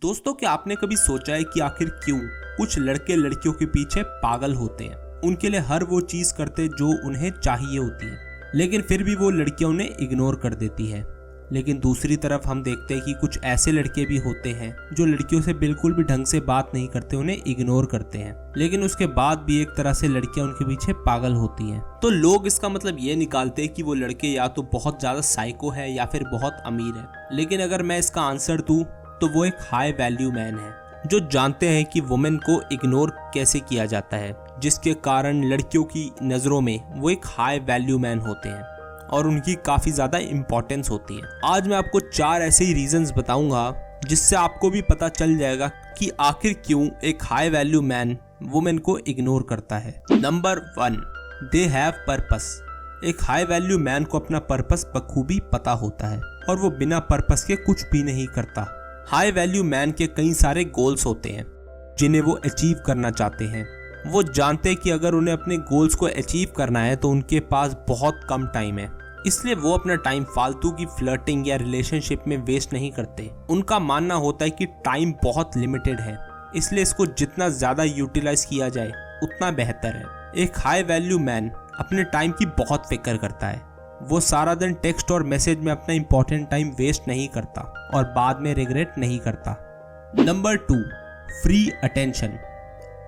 दोस्तों, क्या आपने कभी सोचा है कि आखिर क्यों कुछ लड़के लड़कियों के पीछे पागल होते हैं, उनके लिए हर वो चीज करते जो उन्हें चाहिए होती है, लेकिन फिर भी वो लड़कियां उन्हें इग्नोर कर देती है। लेकिन दूसरी तरफ हम देखते हैं कि कुछ ऐसे लड़के भी होते हैं जो लड़कियों से बिल्कुल भी ढंग से बात नहीं करते, उन्हें इग्नोर करते हैं, लेकिन उसके बाद भी एक तरह से लड़कियां उनके पीछे पागल होती हैं। तो लोग इसका मतलब ये निकालते हैं कि वो लड़के या तो बहुत ज्यादा साइको है या फिर बहुत अमीर है। लेकिन अगर मैं इसका आंसर दूं तो वो एक हाई वैल्यू मैन है जो जानते हैं कि वुमेन को इग्नोर कैसे किया जाता है, जिसके कारण लड़कियों की नजरों में वो एक हाई वैल्यू मैन होते हैं और उनकी काफी ज्यादा इंपॉर्टेंस होती है। आज मैं आपको 4 ऐसे ही रीजंस बताऊंगा जिससे आपको भी पता चल जाएगा कि आखिर क्यों एक हाई वैल्यू मैन वुमेन को इग्नोर करता है। Number 1, they have purpose. एक हाई वैल्यू मैन को अपना पर्पस बखूबी पता होता है और वो बिना पर्पस के कुछ भी नहीं करता। हाई वैल्यू मैन के कई सारे गोल्स होते हैं जिन्हें वो अचीव करना चाहते हैं। वो जानते हैं कि अगर उन्हें अपने गोल्स को अचीव करना है तो उनके पास बहुत कम टाइम है, इसलिए वो अपना टाइम फालतू की फ्लर्टिंग या रिलेशनशिप में वेस्ट नहीं करते। उनका मानना होता है कि टाइम बहुत लिमिटेड है, इसलिए इसको जितना ज्यादा यूटिलाइज किया जाए उतना बेहतर है। एक हाई वैल्यू मैन अपने टाइम की बहुत फिक्र करता है। वो सारा दिन टेक्स्ट और मैसेज में अपना इंपॉर्टेंट टाइम वेस्ट नहीं करता और बाद में रिग्रेट नहीं करता। Number 2, free attention.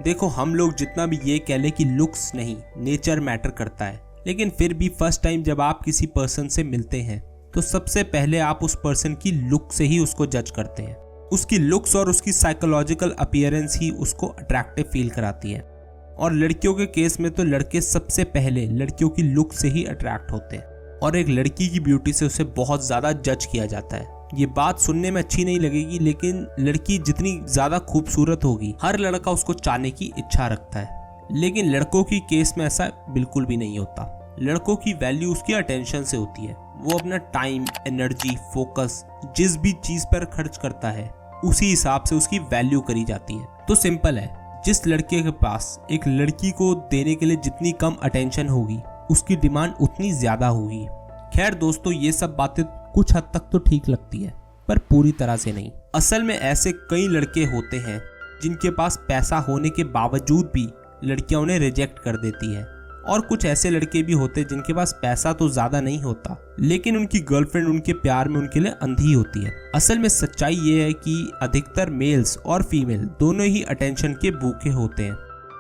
देखो, हम लोग जितना भी ये कह ले कि लुक्स नहीं, नेचर मैटर करता है, लेकिन फिर भी फर्स्ट टाइम जब आप किसी पर्सन से मिलते हैं तो सबसे पहले आप उस पर्सन की लुक से ही उसको जज करते हैं। उसकी लुक्स और उसकी साइकोलॉजिकल अपीयरेंस ही उसको अट्रैक्टिव फील कराती है। और लड़कियों के केस में तो लड़के सबसे पहले लड़कियों की लुक से ही अट्रैक्ट होते हैं और एक लड़की की ब्यूटी से उसे बहुत ज्यादा जज किया जाता है। ये बात सुनने में अच्छी नहीं लगेगी, लेकिन लड़की जितनी ज्यादा खूबसूरत होगी हर लड़का उसको चाहने की इच्छा रखता है। लेकिन लड़कों की केस में ऐसा बिल्कुल भी नहीं होता। लड़कों की वैल्यू उसकी अटेंशन से होती है। वो अपना टाइम, एनर्जी, फोकस जिस भी चीज पर खर्च करता है उसी हिसाब से उसकी वैल्यू करी जाती है। तो सिंपल है, जिस लड़के के पास एक लड़की को देने के लिए जितनी कम अटेंशन होगी उसकी डिमांड उतनी ज्यादा होगी। खैर दोस्तों, ये सब बातें कुछ हद तक तो ठीक लगती है पर पूरी तरह से नहीं। असल में ऐसे कई लड़के होते हैं जिनके पास पैसा होने के बावजूद भी लड़कियां उन्हें रिजेक्ट कर देती है, और कुछ ऐसे लड़के भी होते हैं जिनके पास पैसा तो ज्यादा नहीं होता लेकिन उनकी गर्लफ्रेंड उनके प्यार में उनके लिए अंधी होती है। असल में सच्चाई ये है कि अधिकतर मेल्स और फीमेल दोनों ही अटेंशन के भूखे होते हैं,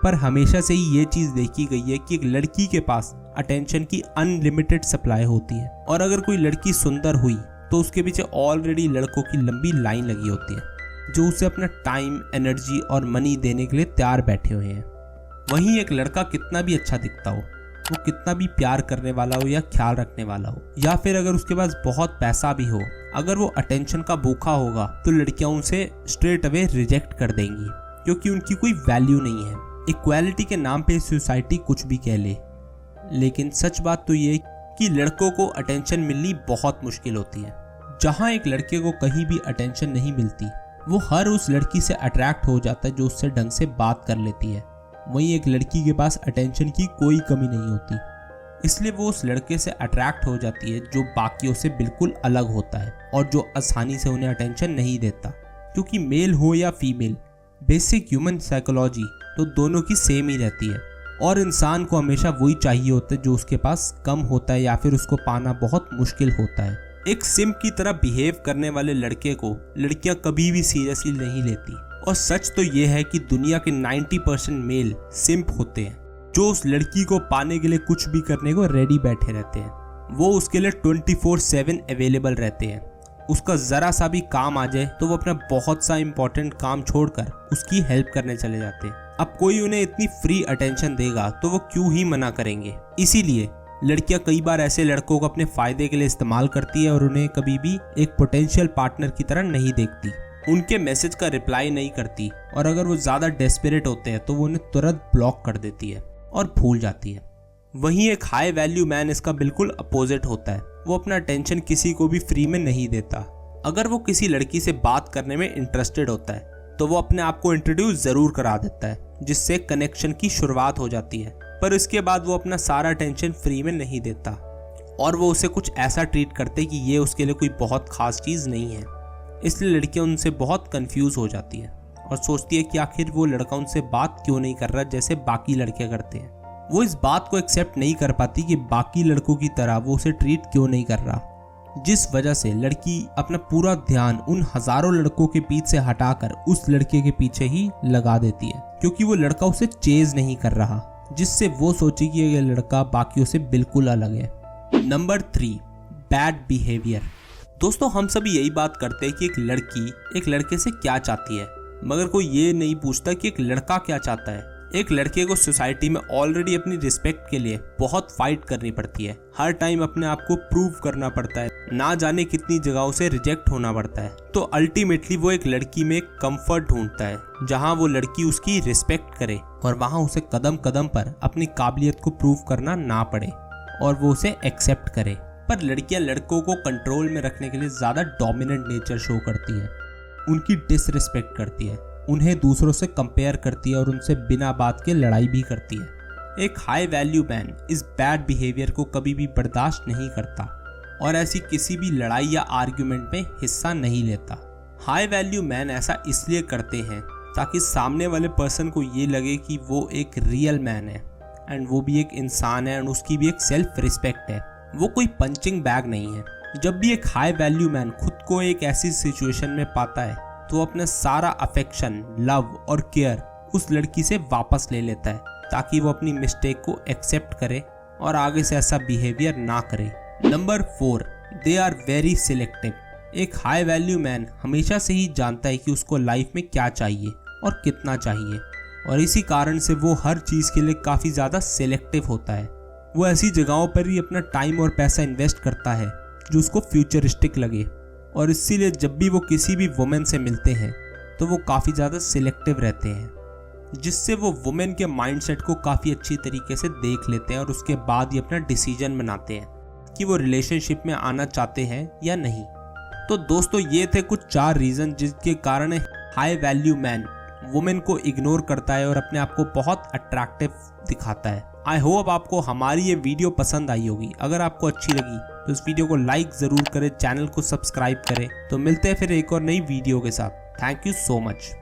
पर हमेशा से ही ये चीज देखी गई है कि एक लड़की के पास अटेंशन की अनलिमिटेड सप्लाई होती है, और अगर कोई लड़की सुंदर हुई तो उसके पीछे ऑलरेडी लड़कों की लंबी लाइन लगी होती है जो उसे अपना टाइम, एनर्जी और मनी देने के लिए तैयार बैठे हुए हैं। वहीं एक लड़का कितना भी अच्छा दिखता हो, वो कितना भी प्यार करने वाला हो या ख्याल रखने वाला हो, या फिर अगर उसके पास बहुत पैसा भी हो, अगर वो अटेंशन का भूखा होगा तो लड़कियां उसे स्ट्रेट अवे रिजेक्ट कर देंगी क्योंकि उनकी कोई वैल्यू नहीं है। इक्वालिटी के नाम पे सोसाइटी कुछ भी कह ले, लेकिन सच बात तो ये कि लड़कों को अटेंशन मिलनी बहुत मुश्किल होती है। जहां एक लड़के को कहीं भी अटेंशन नहीं मिलती, वो हर उस लड़की से अट्रैक्ट हो जाता है जो उससे ढंग से बात कर लेती है। वहीं एक लड़की के पास अटेंशन की कोई कमी नहीं होती, इसलिए वो उस लड़के से अट्रैक्ट हो जाती है जो बाकियों से बिल्कुल अलग होता है और जो आसानी से उन्हें अटेंशन नहीं देता। क्योंकि मेल हो या फीमेल, बेसिक ह्यूमन साइकोलॉजी तो दोनों की सेम ही रहती है, और इंसान को हमेशा वही चाहिए होता है जो उसके पास कम होता है या फिर उसको पाना बहुत मुश्किल होता है। एक सिम्प की तरह बिहेव करने वाले लड़के को लड़कियां कभी भी सीरियसली नहीं लेती, और सच तो ये है कि दुनिया के 90% मेल सिम्प होते हैं जो उस लड़की को पाने के लिए कुछ भी करने को रेडी बैठे रहते हैं। वो उसके लिए 24/7 अवेलेबल रहते हैं। उसका जरा सा भी काम आ जाए तो वो अपना बहुत सा इंपॉर्टेंट काम छोड़कर उसकी हेल्प करने चले जाते हैं। अब कोई उन्हें इतनी फ्री अटेंशन देगा तो वो क्यों ही मना करेंगे। इसीलिए लड़कियां कई बार ऐसे लड़कों को अपने फायदे के लिए इस्तेमाल करती है और उन्हें कभी भी एक पोटेंशियल पार्टनर की तरह नहीं देखती, उनके मैसेज का रिप्लाई नहीं करती, और अगर वो ज्यादा डेस्परेट होते हैं तो वो उन्हें तुरंत ब्लॉक कर देती है और भूल जाती है। वहीं एक हाई वैल्यू मैन इसका बिल्कुल अपोजिट होता है। वो अपना अटेंशन किसी को भी फ्री में नहीं देता। अगर वो किसी लड़की से बात करने में इंटरेस्टेड होता है तो वो अपने आप को इंट्रोड्यूस जरूर करा देता है, जिससे कनेक्शन की शुरुआत हो जाती है, पर इसके बाद वो अपना सारा अटेंशन फ्री में नहीं देता और वो उसे कुछ ऐसा ट्रीट करते कि ये उसके लिए कोई बहुत खास चीज नहीं है। इसलिए लड़कियां उनसे बहुत कंफ्यूज हो जाती है और सोचती है कि आखिर वो लड़का उनसे बात क्यों नहीं कर रहा जैसे बाकी लड़कियां करते हैं। वो इस बात को एक्सेप्ट नहीं कर पाती कि बाकी लड़कों की तरह वो उसे ट्रीट क्यों नहीं कर रहा, जिस वजह से लड़की अपना पूरा ध्यान उन हजारों लड़कों के पीछे से हटाकर उस लड़के के पीछे ही लगा देती है, क्योंकि वो लड़का उसे चेज नहीं कर रहा, जिससे वो सोची कि ये लड़का बाकियों से बिल्कुल अलग है। Number 3, bad behaviour. दोस्तों, हम सभी यही बात करते हैं कि एक लड़की एक लड़के से क्या चाहती है, मगर कोई ये नहीं पूछता कि एक लड़का क्या चाहता है। एक लड़के को सोसाइटी में ऑलरेडी अपनी रिस्पेक्ट के लिए बहुत फाइट करनी पड़ती है, हर टाइम अपने आप को प्रूव करना पड़ता है, ना जाने कितनी जगहों से रिजेक्ट होना पड़ता है। तो अल्टीमेटली वो एक लड़की में कंफर्ट ढूंढता है जहां वो लड़की उसकी रिस्पेक्ट करे और वहां उसे कदम कदम पर अपनी काबिलियत को प्रूव करना ना पड़े और वो उसे एक्सेप्ट करे। पर लड़कियां लड़कों को कंट्रोल में रखने के लिए ज्यादा डोमिनेंट नेचर शो करती है, उनकी डिसरिस्पेक्ट करती है, उन्हें दूसरों से कंपेयर करती है और उनसे बिना बात के लड़ाई भी करती है। एक हाई वैल्यू मैन इस बैड बिहेवियर को कभी भी बर्दाश्त नहीं करता और ऐसी किसी भी लड़ाई या आर्ग्यूमेंट में हिस्सा नहीं लेता। हाई वैल्यू मैन ऐसा इसलिए करते हैं ताकि सामने वाले पर्सन को ये लगे कि वो एक रियल मैन है एंड वो भी एक इंसान है एंड उसकी भी एक सेल्फ रिस्पेक्ट है, वो कोई पंचिंग बैग नहीं है। जब भी एक हाई वैल्यू मैन खुद को एक ऐसी सिचुएशन में पाता है तो अपना सारा अफेक्शन, लव और केयर उस लड़की से वापस ले लेता है ताकि वो अपनी मिस्टेक को एक्सेप्ट करे और आगे से ऐसा बिहेवियर ना करे। Number 4, they are very selective. एक हाई वैल्यू मैन हमेशा से ही जानता है कि उसको लाइफ में क्या चाहिए और कितना चाहिए, और इसी कारण से वो हर चीज़ के लिए काफ़ी ज़्यादा सिलेक्टिव होता है। वो ऐसी जगहों पर ही अपना टाइम और पैसा इन्वेस्ट करता है जो उसको फ्यूचरिस्टिक लगे, और इसीलिए जब भी वो किसी भी वुमेन से मिलते हैं तो वो काफ़ी ज़्यादा सिलेक्टिव रहते हैं, जिससे वो वुमेन के माइंडसेट को काफ़ी अच्छी तरीके से देख लेते हैं और उसके बाद ही अपना डिसीजन बनाते हैं कि वो रिलेशनशिप में आना चाहते हैं या नहीं। तो दोस्तों, ये थे कुछ 4 रीज़न जिसके कारण हाई वैल्यू मैन वुमेन को इग्नोर करता है और अपने आप को बहुत अट्रैक्टिव दिखाता है। आई होप आपको हमारी ये वीडियो पसंद आई होगी। अगर आपको अच्छी लगी तो इस वीडियो को लाइक ज़रूर करें, चैनल को सब्सक्राइब करें। तो मिलते हैं फिर एक और नई वीडियो के साथ। Thank you so much.